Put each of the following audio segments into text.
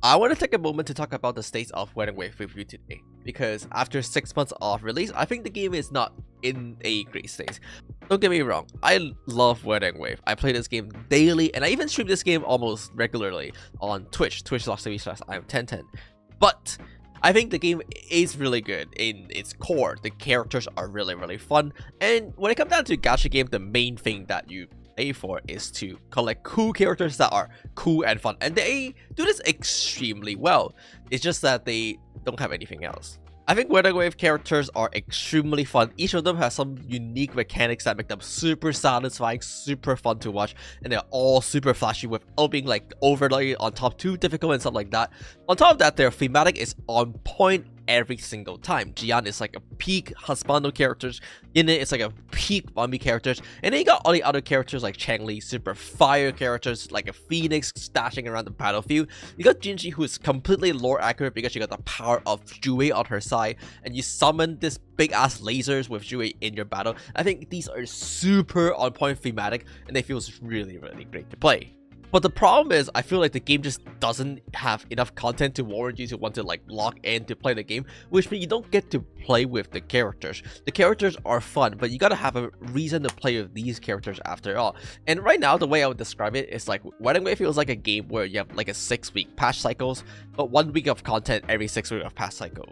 I want to take a moment to talk about the states of Wuthering Wave with you today, because after 6 months of release, I think the game is not in a great state. Don't get me wrong, I love Wuthering Wave. I play this game daily, and I even stream this game almost regularly on Twitch, twitch.tv/IamTenten. But I think the game is really good in its core. The characters are really fun, and when it comes down to a gacha game, the main thing that you pay for is to collect cool characters that are cool and fun, and they do this extremely well. It's just that they don't have anything else. I think Wuthering Wave characters are extremely fun. Each of them has some unique mechanics that make them super satisfying, super fun to watch, and they're all super flashy without being like overly on top too difficult and stuff like that. On top of that, their thematic is on point every single time. Jian is like a peak husbando characters, in it's like a peak Bambi characters, and then you got all the other characters like Changli, super fire characters like a phoenix stashing around the battlefield. You got Jinji, who is completely lore accurate because she got the power of Jue on her side, and you summon this big ass lasers with Jue in your battle. I think these are super on point thematic, and they feel really great to play. But the problem is, I feel like the game just doesn't have enough content to warrant you to want to like log in to play the game, which means you don't get to play with the characters. The characters are fun, but you gotta have a reason to play with these characters after all. And right now, the way I would describe it is like Wuthering Wave feels like a game where you have like a 6-week patch cycles, but 1 week of content every 6 weeks of patch cycle.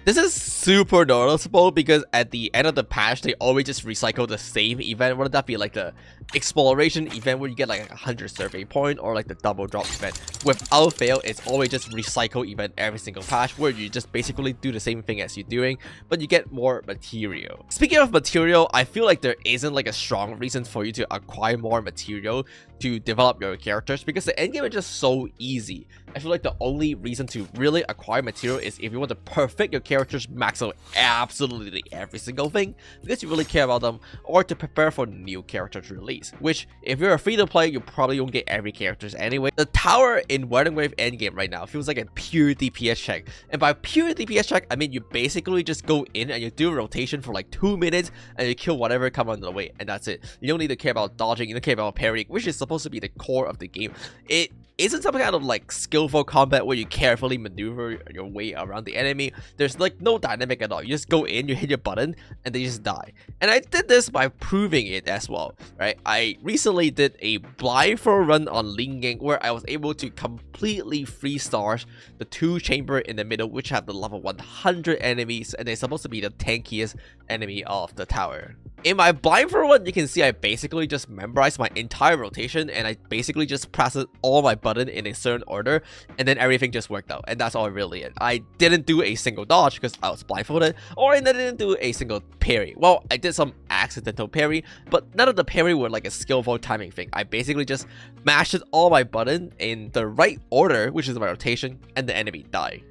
This is super noticeable because at the end of the patch, they always just recycle the same event. Whether that be like the exploration event where you get like 100 survey point, or like the double drop event. Without fail, it's always just recycle event every single patch where you just basically do the same thing as you're doing, but you get more material. Speaking of material, I feel like there isn't like a strong reason for you to acquire more material to develop your characters because the endgame is just so easy. I feel like the only reason to really acquire material is if you want to perfect your characters, max out absolutely every single thing because you really care about them, or to prepare for new characters release, which if you're a free-to-play, you probably won't get every characters anyway. The tower in Wuthering Wave endgame right now feels like a pure DPS check, and by pure DPS check, I mean you basically just go in and you do a rotation for like 2 minutes and you kill whatever comes on the way, and that's it. You don't need to care about dodging, you don't care about parrying, which is supposed to be the core of the game. It isn't some kind of like skillful combat where you carefully maneuver your way around the enemy. There's like no dynamic at all. You just go in, you hit your button, and they just die. And I did this by proving it as well, right? I recently did a blindfold run on Ling Gang where I was able to completely 3-star the 2 chamber in the middle, which have the level 100 enemies, and they're supposed to be the tankiest enemy of the tower. In my blindfold run, you can see I basically just memorized my entire rotation, and I basically just pressed all my button in a certain order, and then everything just worked out, and that's all really it. I didn't do a single dodge because I was blindfolded, or I didn't do a single parry. Well, I did some accidental parry, but none of the parry were like a skillful timing thing. I basically just mashed all my button in the right order, which is my rotation, and the enemy died.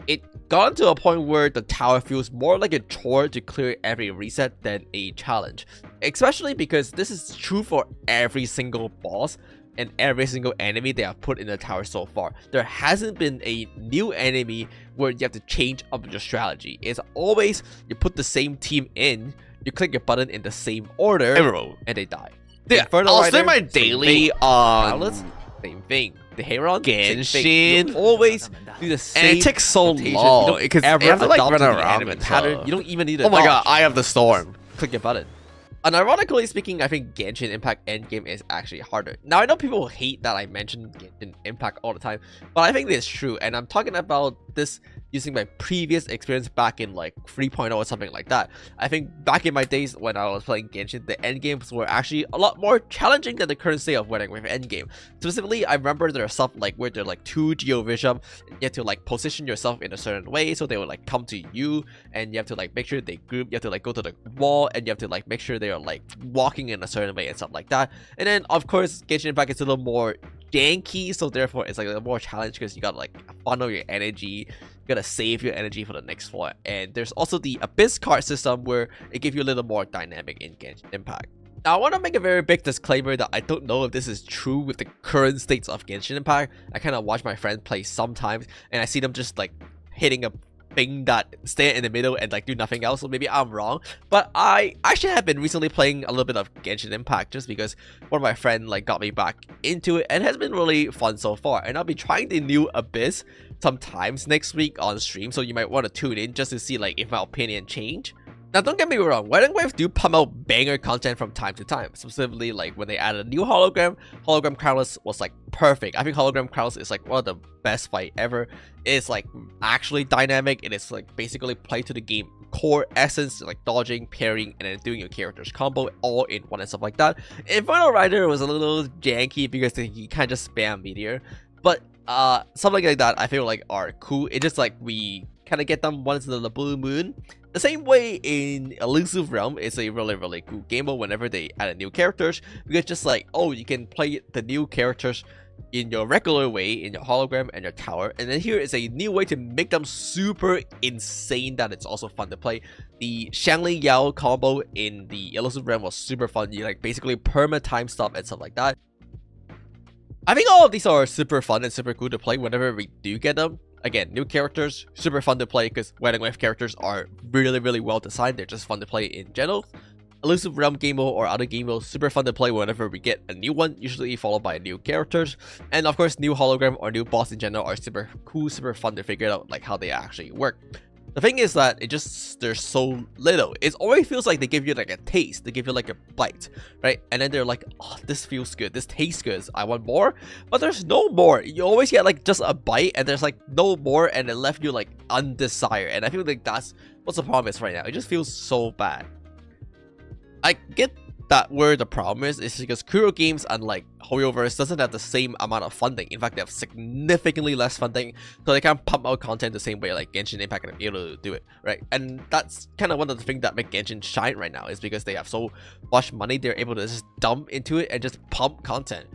It got to a point where the tower feels more like a chore to clear every reset than a challenge, especially because this is true for every single boss and every single enemy they have put in the tower so far. There hasn't been a new enemy where you have to change up your strategy. It's always you put the same team in, you click your button in the same order, and they die. Yeah, I'll spend my daily on same thing. The Heron, GENSHIN, you always do the same. and it takes so long because I have to like run around the pattern. You don't even need to. Oh my god, I have the storm. Click your button. And ironically speaking, I think Genshin Impact endgame is actually harder. Now, I know people hate that I mention Genshin Impact all the time, but I think it's true. And I'm talking about this using my previous experience back in like 3.0 or something like that. I think back in my days when I was playing Genshin, the endgames were actually a lot more challenging than the current state of Wuthering Wave endgame. Specifically, I remember there are stuff like where there are like 2 geovision, you have to like position yourself in a certain way so they will like come to you, and you have to like make sure they group, you have to like go to the wall, and you have to like make sure they are like walking in a certain way and stuff like that. And then of course Genshin Impact is a little more janky, so therefore it's like a little more challenge because you gotta like funnel your energy, you gotta save your energy for the next floor. And there's also the Abyss card system where it gives you a little more dynamic in Genshin Impact. Now, I want to make a very big disclaimer that I don't know if this is true with the current states of Genshin Impact. I kind of watch my friends play sometimes, and I see them just like hitting a thing that stand in the middle and like do nothing else, so maybe I'm wrong. But I actually have been recently playing a little bit of Genshin Impact just because one of my friends like got me back into it, and it has been really fun so far. And I'll be trying the new Abyss sometimes next week on stream, so you might want to tune in just to see like if my opinion change. Now, don't get me wrong, Wedding Wave do pump out banger content from time to time, specifically like when they added a new hologram. Hologram Crownless was like perfect. I think Hologram Crownless is like one of the best fight ever. It's like actually dynamic. It is like basically play to the game core essence, like dodging, parrying, and then doing your character's combo all in one and stuff like that. Inferno Rider was a little janky because he kind of just spam meteor, but something like that I feel like are cool. It's just like we kind of get them once in the blue moon. The same way in Elusive Realm, it's a really cool game mode whenever they add new characters, because just like, oh, you can play the new characters in your regular way in your hologram and your tower, and then here is a new way to make them super insane that it's also fun to play. The Shangli Yao combo in the Elusive Realm was super fun. You like basically perma time stop and stuff like that. I think all of these are super fun and super cool to play whenever we do get them. Again, new characters, super fun to play because Wedding Wave characters are really well designed. They're just fun to play in general. Elusive Realm game mode or other game modes, super fun to play whenever we get a new one, usually followed by new characters. And of course, new hologram or new boss in general are super cool, super fun to figure out like how they actually work. The thing is that there's so little. It always feels like they give you like a taste, they give you like a bite, right? And then they're like, oh, this feels good, this tastes good, I want more. But there's no more. You always get like just a bite and there's like no more, and it left you like undesired. And I feel like that's what's the problem is right now. It just feels so bad. I get that where the problem is because Kuro Games, unlike Hoyoverse, doesn't have the same amount of funding. In fact, they have significantly less funding, so they can't pump out content the same way like Genshin Impact can be able to do it, right? And that's kind of one of the things that make Genshin shine right now, is because they have so much money, they're able to just dump into it and just pump content.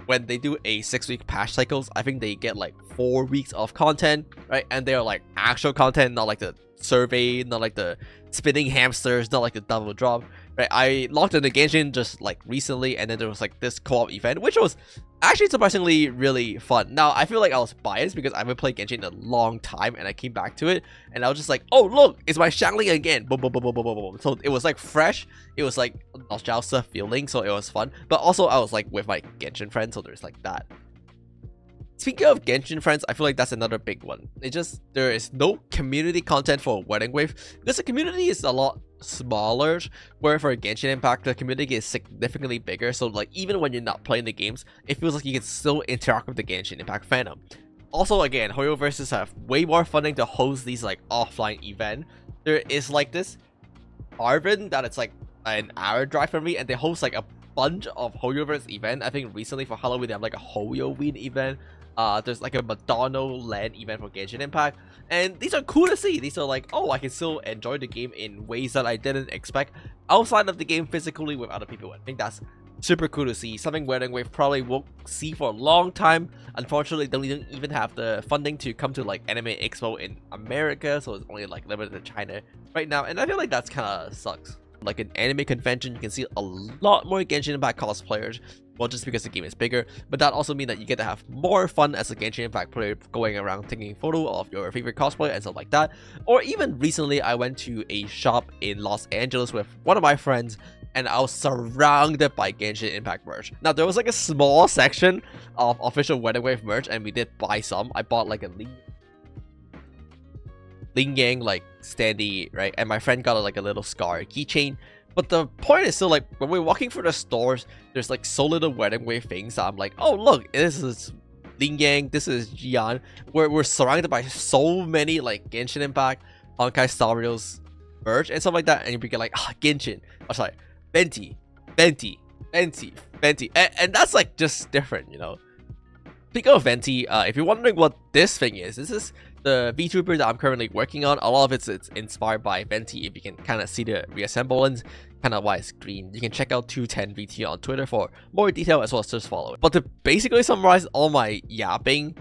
When they do a 6-week patch cycles, I think they get like 4 weeks of content, right? And they're like actual content, not like the survey, not like the spinning hamsters, not like the double drop, right? I logged into Genshin just like recently, and then there was like this co-op event, which was actually surprisingly really fun. Now, I feel like I was biased because I haven't played Genshin in a long time, and I came back to it, and I was just like, oh, look, it's my Shangli again. Boom, boom, boom, boom, boom, boom, boom. So it was like fresh. It was like nostalgia feeling, so it was fun. But also, I was like with my Genshin friends, so there's like that. Speaking of Genshin friends, I feel like that's another big one. It's just there is no community content for Wedding Wave because the community is a lot smaller, where for Genshin Impact the community is significantly bigger. So like even when you're not playing the games, it feels like you can still interact with the Genshin Impact fandom. Also, again, Hoyoverses have way more funding to host these like offline events. There is like this Arvin that it's like an hour drive from me, and they host like a bunch of Hoyoverse event. I think recently for Halloween they have like a Hoyoween event. There's like a Madonna land event for Genshin Impact, and these are cool to see. These are like, oh, I can still enjoy the game in ways that I didn't expect outside of the game physically with other people. I think that's super cool to see. Something Wedding Wave probably won't see for a long time. Unfortunately, they don't even have the funding to come to like Anime Expo in America, so it's only like limited to China right now, and I feel like that's kind of sucks. Like an anime convention, you can see a lot more Genshin Impact cosplayers, well, just because the game is bigger, but that also means that you get to have more fun as a Genshin Impact player, going around taking a photo of your favorite cosplay and stuff like that. Or even recently, I went to a shop in Los Angeles with one of my friends, and I was surrounded by Genshin Impact merch. Now, there was like a small section of official Wedding Wave merch, and we did buy some. I bought like a Ling Yang like standee, right? And my friend got like a little scar keychain. But the point is still like when we're walking through the stores, there's like so little Wedding Wave things that I'm like, oh look, this is Ling Yang, this is Jian. We're surrounded by so many like Genshin Impact, Honkai Star Rails merch and stuff like that, and you get like, ah, Genshin. I was like, Venti. And that's like just different, you know. Speaking of Venti, if you're wondering what this thing is, this is the VTuber that I'm currently working on. A lot of it's inspired by Venti. If you can kind of see the reassemblance, kind of why it's green. You can check out 210 VT on Twitter for more detail as well as just follow it. But to basically summarize all my yapping,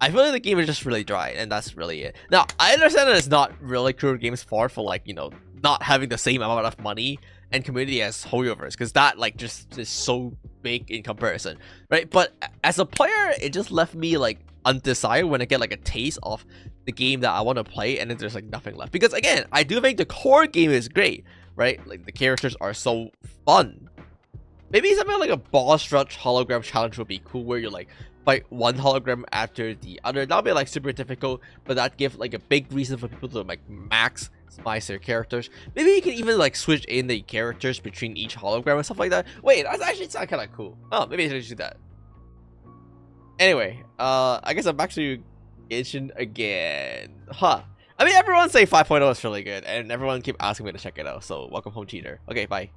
I feel like the game is just really dry, and that's really it. Now, I understand that it's not really Kuro Games' fault for like, you know, not having the same amount of money and community as holdovers, because that like just is so big in comparison, right? But as a player, it just left me like undecided when I get like a taste of the game that I want to play, and then there's like nothing left. Because again, I do think the core game is great, right? Like the characters are so fun. Maybe something like a boss rush hologram challenge would be cool, where you like fight one hologram after the other. That'll be like super difficult, but that give like a big reason for people to like maximize their characters. Maybe you can even like switch in the characters between each hologram and stuff like that. Wait, that's actually sound kind of cool. Oh, maybe I should do that. Anyway, I guess I'm back to Genshin again. Huh. I mean, everyone say 5.0 is really good, and everyone keep asking me to check it out, so welcome home, cheater. Okay, bye.